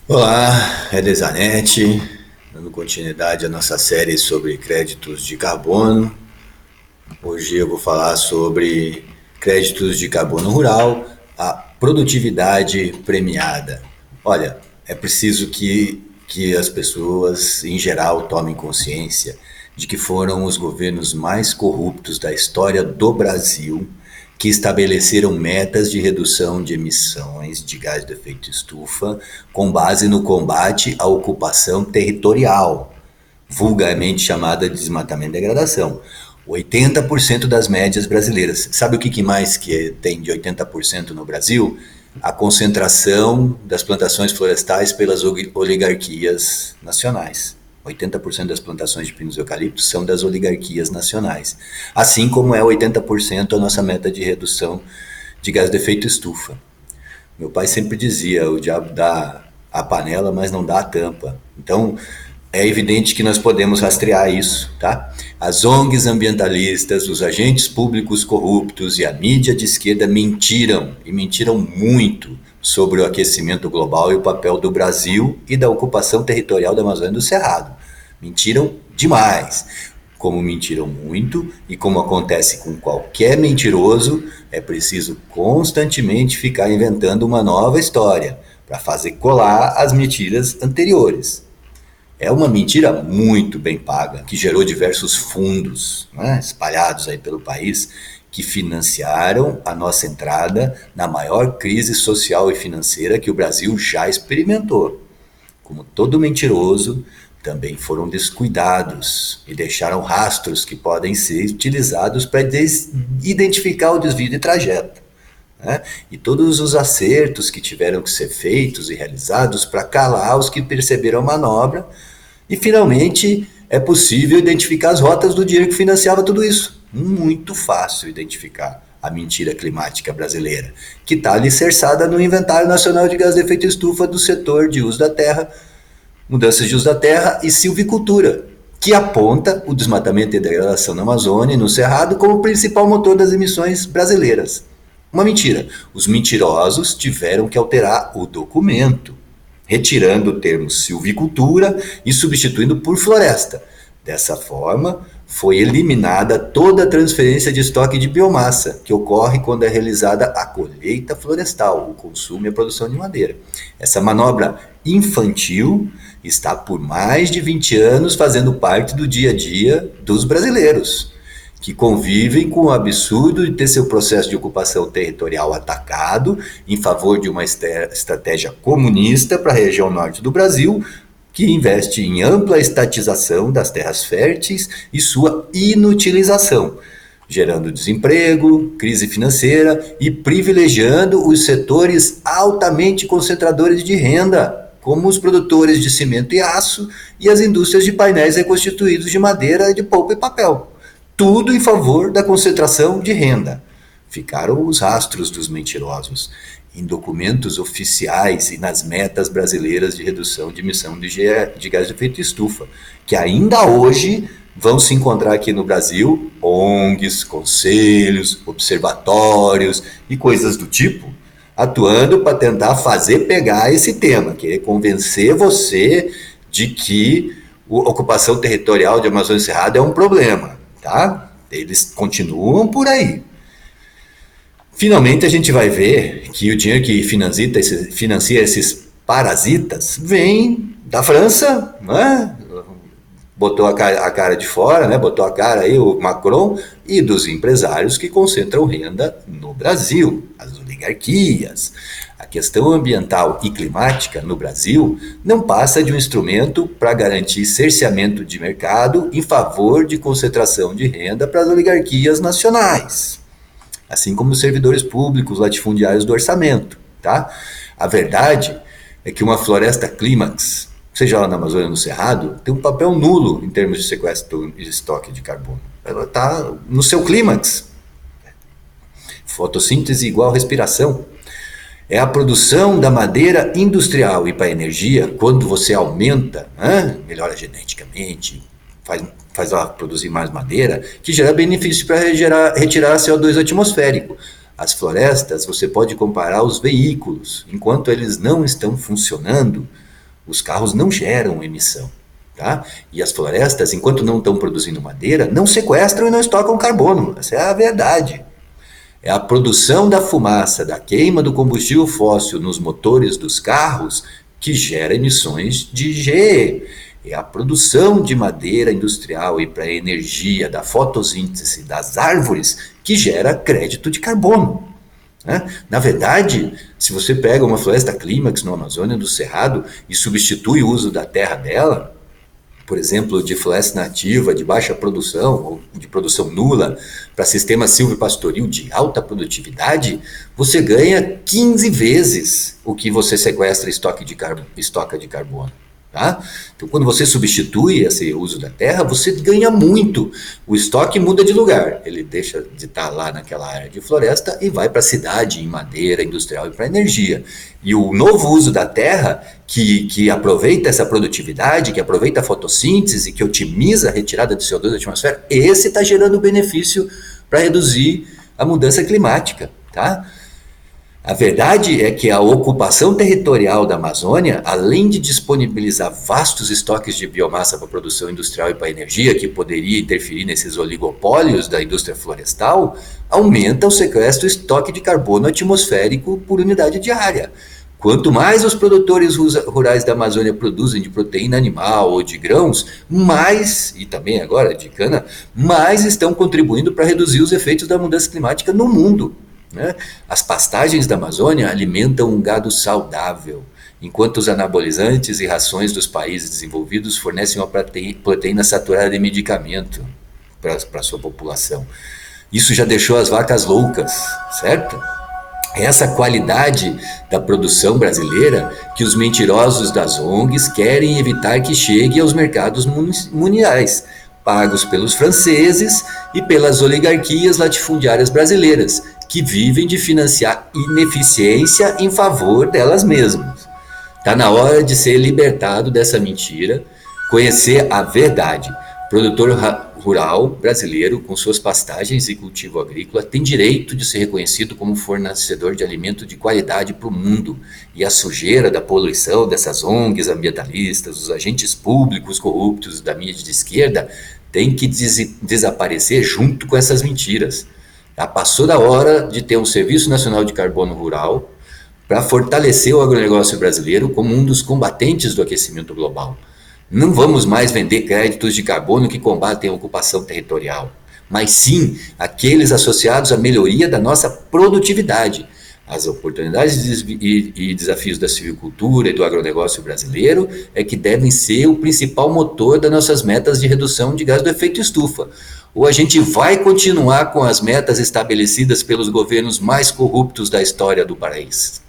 Olá, é Desanete, dando continuidade à nossa série sobre créditos de carbono. Hoje eu vou falar sobre créditos de carbono rural, a produtividade premiada. Olha, é preciso que as pessoas, em geral, tomem consciência de que foram os governos mais corruptos da história do Brasil que estabeleceram metas de redução de emissões de gás de efeito estufa com base no combate à ocupação territorial, vulgarmente chamada de desmatamento e degradação. 80% das médias brasileiras. Sabe o que mais que tem de 80% no Brasil? A concentração das plantações florestais pelas oligarquias nacionais. 80% das plantações de pinos e eucaliptos são das oligarquias nacionais. Assim como é 80% a nossa meta de redução de gás de efeito estufa. Meu pai sempre dizia, o diabo dá a panela, mas não dá a tampa. Então, é evidente que nós podemos rastrear isso, tá? As ONGs ambientalistas, os agentes públicos corruptos e a mídia de esquerda mentiram, e mentiram muito, sobre o aquecimento global e o papel do Brasil e da ocupação territorial da Amazônia e do Cerrado. Mentiram demais. Como mentiram muito e como acontece com qualquer mentiroso, é preciso constantemente ficar inventando uma nova história para fazer colar as mentiras anteriores. É uma mentira muito bem paga, que gerou diversos fundos, né, espalhados aí pelo país, que financiaram a nossa entrada na maior crise social e financeira que o Brasil já experimentou. Como todo mentiroso, também foram descuidados e deixaram rastros que podem ser utilizados para identificar o desvio de trajeto, né? E todos os acertos que tiveram que ser feitos e realizados para calar os que perceberam a manobra. E finalmente é possível identificar as rotas do dinheiro que financiava tudo isso. Muito fácil identificar a mentira climática brasileira, que está alicerçada no Inventário Nacional de Gás de Efeito Estufa do setor de uso da terra, mudanças de uso da terra e silvicultura, que aponta o desmatamento e degradação na Amazônia e no Cerrado como o principal motor das emissões brasileiras. Uma mentira. Os mentirosos tiveram que alterar o documento, retirando o termo silvicultura e substituindo por floresta. Dessa forma, foi eliminada toda a transferência de estoque de biomassa, que ocorre quando é realizada a colheita florestal, o consumo e a produção de madeira. Essa manobra infantil está por mais de 20 anos fazendo parte do dia a dia dos brasileiros, que convivem com o absurdo de ter seu processo de ocupação territorial atacado em favor de uma estratégia comunista para a região norte do Brasil, que investe em ampla estatização das terras férteis e sua inutilização, gerando desemprego, crise financeira e privilegiando os setores altamente concentradores de renda, como os produtores de cimento e aço e as indústrias de painéis reconstituídos de madeira, de polpa e papel. Tudo em favor da concentração de renda. Ficaram os rastros dos mentirosos em documentos oficiais e nas metas brasileiras de redução de emissão de gás de efeito estufa, que ainda hoje vão se encontrar aqui no Brasil ONGs, conselhos, observatórios e coisas do tipo, atuando para tentar fazer pegar esse tema, que é convencer você de que a ocupação territorial de Amazônia e Cerrado é um problema, tá? Eles continuam por aí. Finalmente a gente vai ver que o dinheiro que financia esses parasitas vem da França, né? Botou a cara de fora, né? Botou a cara aí o Macron e dos empresários que concentram renda no Brasil, as oligarquias. A questão ambiental e climática no Brasil não passa de um instrumento para garantir cerceamento de mercado em favor de concentração de renda para as oligarquias nacionais, assim como os servidores públicos latifundiários do orçamento, tá? A verdade é que uma floresta clímax, seja lá na Amazônia ou no Cerrado, tem um papel nulo em termos de sequestro e estoque de carbono. Ela está no seu clímax. Fotossíntese igual respiração. É a produção da madeira industrial e para energia, quando você aumenta, né, melhora geneticamente, faz ela produzir mais madeira, que gera benefício para retirar CO2 atmosférico. As florestas, você pode comparar os veículos. Enquanto eles não estão funcionando, Os carros não geram emissão. Tá? E as florestas, enquanto não estão produzindo madeira, não sequestram e não estocam carbono. Essa é a verdade. É a produção da fumaça, da queima do combustível fóssil nos motores dos carros que gera emissões de GE. É a produção de madeira industrial e para energia da fotossíntese das árvores que gera crédito de carbono. Né? Na verdade, se você pega uma floresta clímax no Amazônia do Cerrado e substitui o uso da terra dela, por exemplo, de floresta nativa de baixa produção ou de produção nula para sistema silvopastoril de alta produtividade, você ganha 15 vezes o que você sequestra e estoca de carbono. Tá? Então, quando você substitui esse uso da terra, você ganha muito. O estoque muda de lugar. Ele deixa de estar lá naquela área de floresta e vai para a cidade, em madeira industrial e para energia. E o novo uso da terra, que aproveita essa produtividade, que aproveita a fotossíntese, que otimiza a retirada de CO2 da atmosfera, esse está gerando benefício para reduzir a mudança climática. Tá? A verdade é que a ocupação territorial da Amazônia, além de disponibilizar vastos estoques de biomassa para produção industrial e para energia, que poderia interferir nesses oligopólios da indústria florestal, aumenta o sequestro e estoque de carbono atmosférico por unidade de área. Quanto mais os produtores rurais da Amazônia produzem de proteína animal ou de grãos, mais, e também agora de cana, mais estão contribuindo para reduzir os efeitos da mudança climática no mundo. Né? As pastagens da Amazônia alimentam um gado saudável, enquanto os anabolizantes e rações dos países desenvolvidos fornecem uma proteína saturada de medicamento para a sua população. Isso já deixou as vacas loucas, certo? É essa qualidade da produção brasileira que os mentirosos das ONGs querem evitar que chegue aos mercados mundiais, pagos pelos franceses e pelas oligarquias latifundiárias brasileiras, que vivem de financiar ineficiência em favor delas mesmas. Está na hora de ser libertado dessa mentira, conhecer a verdade. O produtor rural brasileiro, com suas pastagens e cultivo agrícola, tem direito de ser reconhecido como fornecedor de alimento de qualidade para o mundo. E a sujeira da poluição dessas ONGs ambientalistas, os agentes públicos corruptos da mídia de esquerda, tem que desaparecer junto com essas mentiras. Já passou da hora de ter um Serviço Nacional de Carbono Rural para fortalecer o agronegócio brasileiro como um dos combatentes do aquecimento global. Não vamos mais vender créditos de carbono que combatem a ocupação territorial, mas sim aqueles associados à melhoria da nossa produtividade. As oportunidades e desafios da silvicultura e do agronegócio brasileiro é que devem ser o principal motor das nossas metas de redução de gás do efeito estufa. Ou a gente vai continuar com as metas estabelecidas pelos governos mais corruptos da história do país?